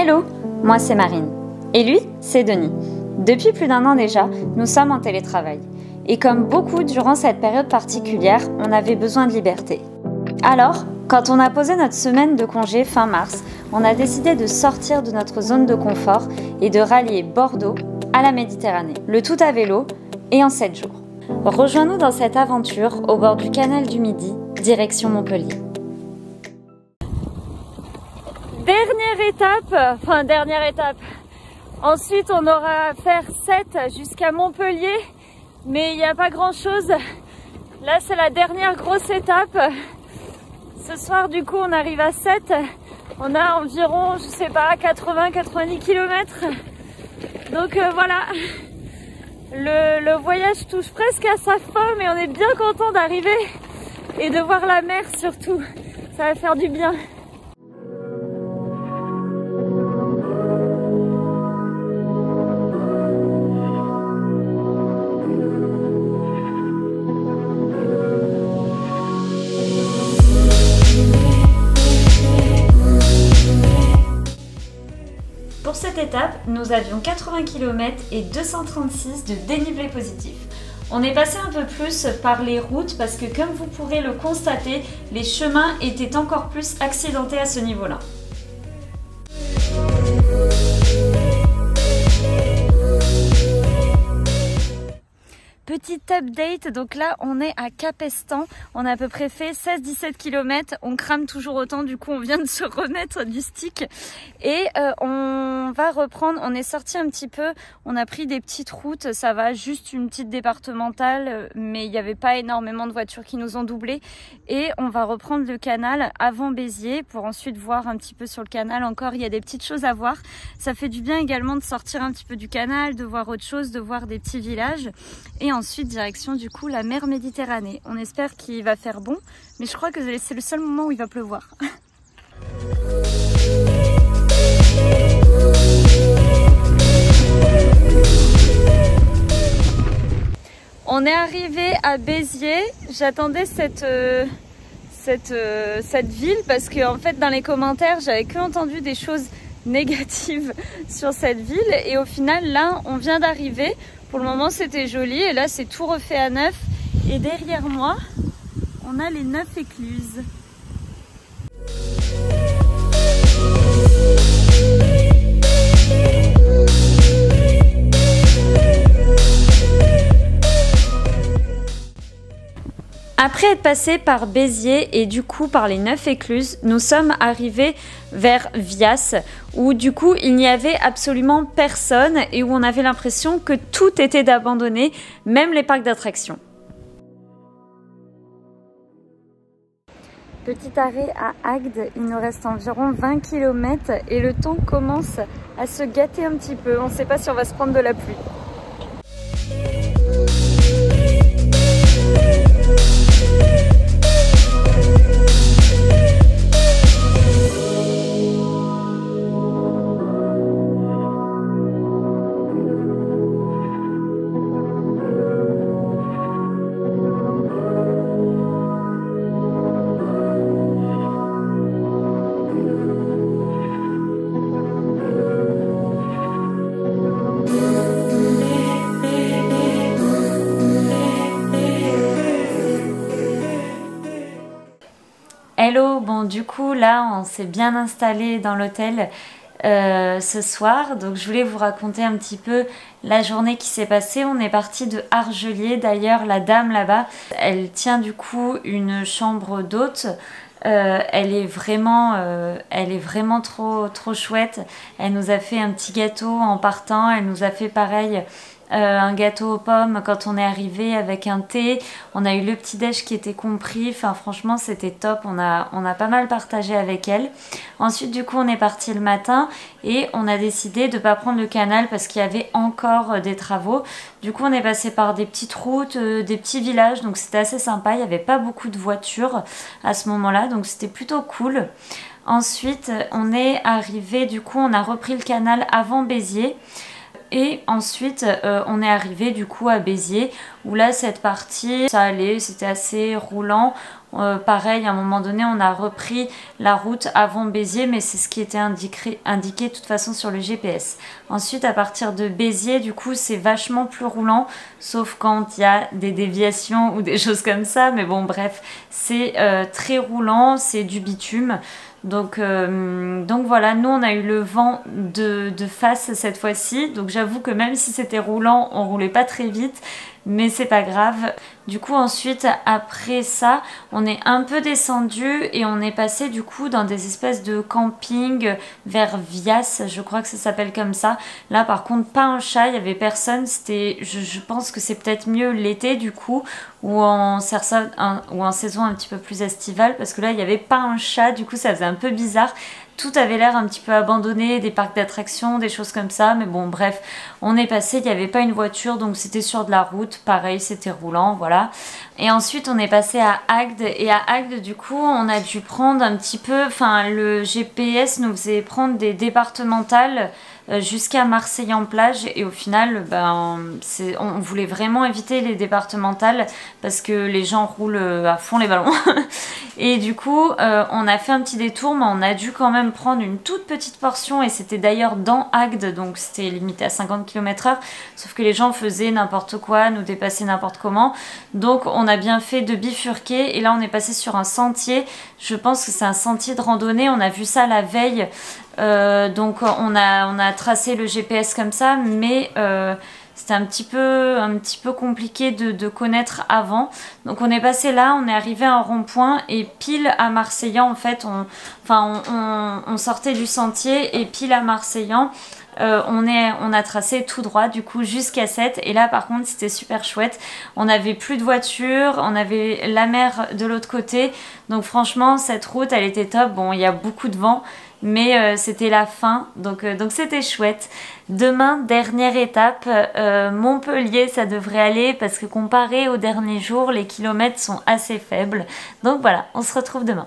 Hello, moi c'est Marine. Et lui, c'est Denis. Depuis plus d'1 an déjà, nous sommes en télétravail. Et comme beaucoup durant cette période particulière, on avait besoin de liberté. Alors, quand on a posé notre semaine de congé fin mars, on a décidé de sortir de notre zone de confort et de rallier Bordeaux à la Méditerranée. Le tout à vélo et en 7 jours. Rejoins-nous dans cette aventure au bord du canal du Midi, direction Montpellier. Dernière étape. Ensuite, on aura à faire 7 jusqu'à Montpellier, mais il n'y a pas grand chose. Là, c'est la dernière grosse étape. Ce soir, du coup, on arrive à 7. On a environ, je sais pas, 80-90 km. Donc voilà, le voyage touche presque à sa fin, mais on est bien content d'arriver et de voir la mer surtout. Ça va faire du bien. Pour cette étape, nous avions 80 km et 236 de dénivelé positif. On est passé un peu plus par les routes parce que comme vous pourrez le constater, les chemins étaient encore plus accidentés à ce niveau-là. Petite update, donc là on est à Capestan, on a à peu près fait 16-17 km, on crame toujours autant, du coup on vient de se remettre du stick et on va reprendre, on est sorti un petit peu, on a pris des petites routes, ça va, juste une petite départementale, mais il n'y avait pas énormément de voitures qui nous ont doublé et on va reprendre le canal avant Béziers pour ensuite voir un petit peu sur le canal encore, il y a des petites choses à voir, ça fait du bien également de sortir un petit peu du canal, de voir autre chose, de voir des petits villages et ensuite direction du coup la mer Méditerranée. On espère qu'il va faire bon, mais je crois que c'est le seul moment où il va pleuvoir. On est arrivé à Béziers. J'attendais cette ville parce que en fait dans les commentaires j'avais que entendu des choses négatives sur cette ville et au final là on vient d'arriver. Pour le moment c'était joli et là c'est tout refait à neuf et derrière moi on a les 9 écluses. Après être passé par Béziers et du coup par les 9 écluses, nous sommes arrivés vers Vias où du coup il n'y avait absolument personne et où on avait l'impression que tout était abandonné, même les parcs d'attractions. Petit arrêt à Agde, il nous reste environ 20 km et le temps commence à se gâter un petit peu. On ne sait pas si on va se prendre de la pluie. Hello, bon du coup là on s'est bien installé dans l'hôtel ce soir, donc je voulais vous raconter un petit peu la journée qui s'est passée. On est parti de Argelier, d'ailleurs la dame là-bas, elle tient du coup une chambre d'hôte. Elle est vraiment trop chouette. Elle nous a fait un petit gâteau en partant, elle nous a fait pareil un gâteau aux pommes quand on est arrivé avec un thé. On a eu le petit déj qui était compris, enfin franchement c'était top, on a pas mal partagé avec elle. Ensuite du coup on est parti le matin et on a décidé de pas prendre le canal parce qu'il y avait encore des travaux. Du coup on est passé par des petites routes, des petits villages, donc c'était assez sympa, il n'y avait pas beaucoup de voitures à ce moment là, donc c'était plutôt cool. Ensuite on est arrivé, du coup on a repris le canal avant Béziers. Et ensuite, on est arrivé du coup à Béziers où là, cette partie, ça allait, c'était assez roulant. Pareil, à un moment donné, on a repris la route avant Béziers, mais c'est ce qui était indiqué de toute façon sur le GPS. Ensuite, à partir de Béziers, du coup, c'est vachement plus roulant, sauf quand il y a des déviations ou des choses comme ça. Mais bon, bref, c'est très roulant, c'est du bitume. Donc voilà, nous on a eu le vent de face cette fois-ci, donc j'avoue que même si c'était roulant, on roulait pas très vite, mais c'est pas grave. Du coup ensuite, après ça, on est un peu descendu et on est passé du coup dans des espèces de camping vers Vias, je crois que ça s'appelle comme ça. Là par contre, pas un chat, il y avait personne, c'était, je pense que c'est peut-être mieux l'été du coup, ou en saison un petit peu plus estivale, parce que là il n'y avait pas un chat, du coup ça faisait un peu bizarre. Tout avait l'air un petit peu abandonné, des parcs d'attractions, des choses comme ça, mais bon bref, on est passé, il n'y avait pas une voiture, donc c'était sur de la route, pareil, c'était roulant, voilà. Et ensuite on est passé à Agde, et à Agde du coup on a dû prendre un petit peu, enfin le GPS nous faisait prendre des départementales jusqu'à Marseille-en-Plage, et au final on voulait vraiment éviter les départementales parce que les gens roulent à fond les ballons et du coup on a fait un petit détour, mais on a dû quand même prendre une toute petite portion, et c'était d'ailleurs dans Agde, donc c'était limité à 50 km/h, sauf que les gens faisaient n'importe quoi, nous dépassaient n'importe comment, donc on a bien fait de bifurquer, et là on est passé sur un sentier, je pense que c'est un sentier de randonnée, on a vu ça la veille. Donc on a tracé le GPS comme ça, mais c'était un petit peu compliqué de connaître avant. Donc on est passé là, on est arrivé à un rond-point, et pile à Marseillan en fait, on sortait du sentier, et pile à Marseillan on a tracé tout droit du coup jusqu'à 7, et là par contre c'était super chouette, on avait plus de voitures, on avait la mer de l'autre côté, donc franchement cette route elle était top. Bon, il y a beaucoup de vent, mais c'était la fin, donc c'était chouette. Demain, dernière étape, Montpellier, ça devrait aller, parce que comparé aux derniers jours, les kilomètres sont assez faibles. Donc voilà, on se retrouve demain.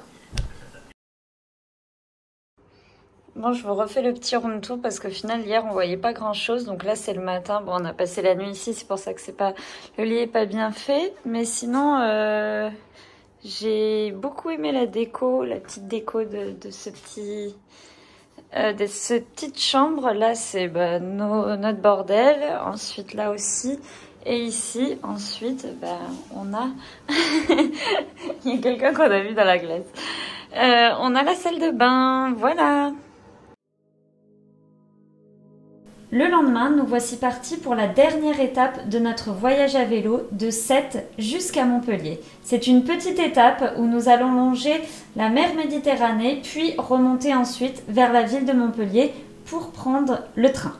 Bon, je vous refais le petit room tour parce qu'au final, hier, on voyait pas grand chose. Donc là, c'est le matin. Bon, on a passé la nuit ici, c'est pour ça que le lit est pas bien fait. Mais sinon, j'ai beaucoup aimé la déco, la petite déco de cette petite chambre. Là, c'est notre bordel. Ensuite, là aussi. Et ici, ensuite, on a... Il y a quelqu'un qu'on a vu dans la glace. On a la salle de bain, voilà. Le lendemain, nous voici partis pour la dernière étape de notre voyage à vélo de Sète jusqu'à Montpellier. C'est une petite étape où nous allons longer la mer Méditerranée, puis remonter ensuite vers la ville de Montpellier pour prendre le train.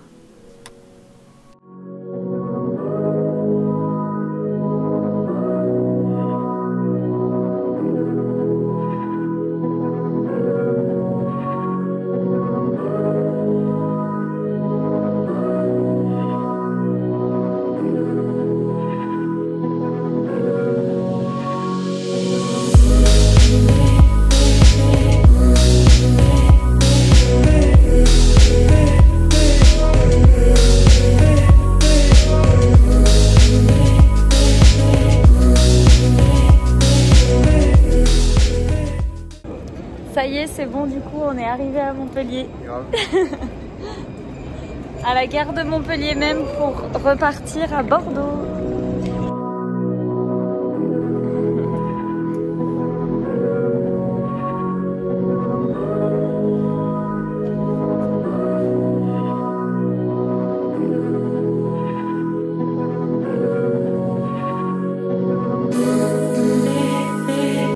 Ça y est, c'est bon, du coup, on est arrivé à Montpellier. À la gare de Montpellier même, pour repartir à Bordeaux.